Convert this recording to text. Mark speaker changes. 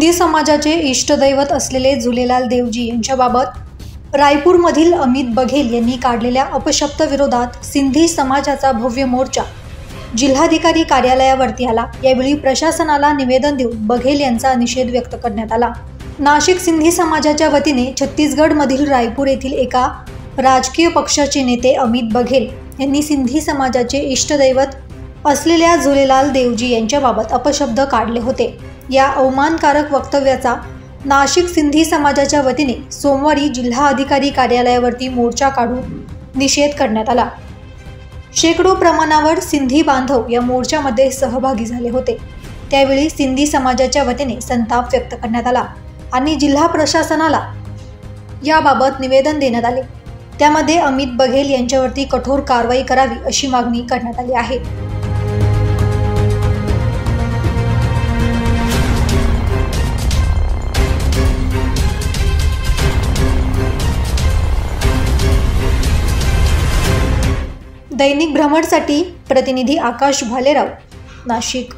Speaker 1: सिंधी समाजाचे इष्टदैवत असलेले झुलेलाल देवजी यांच्याबाबत रायपूरमधील अमित बघेल यांनी काढलेल्या अपशब्द विरोधात सिंधी समाजाचा भव्य मोर्चा जिल्हाधिकारी कार्यालयावरती आला। यावेळी प्रशासनाला निवेदन देऊन बघेल यांचा निषेध व्यक्त करण्यात आला। नाशिक सिंधी समाजाच्या वतीने छत्तीसगडमधील रायपूर येथील एका राजकीय पक्षाचे नेते अमित बघेल यांनी सिंधी समाजाचे इष्टदैवत असलेल्या झुलेलाल देवजी यांच्याबाबत अपशब्द काढले होते। या अवमानकारक वक्तव्याचा नाशिक सिंधी समाजाच्या वतीने सोमवारी जिल्हाधिकारी कार्यालयावरती मोर्चा काढून निषेध करण्यात आला। शेकडो प्रमाणावर सिंधी बांधव या मोर्चामध्ये सहभागी झाले होते। त्यावेळी सिंधी समाजाच्या वतीने संताप व्यक्त करण्यात आला आणि जिल्हा प्रशासनाला याबाबत निवेदन देण्यात आले। त्यामध्ये अमित बघेल यांच्यावरती कठोर कारवाई करावी अशी मागणी करण्यात आली आहे। दैनिक भ्रमरसाठी प्रतिनिधी आकाश भालेराव, नाशिक।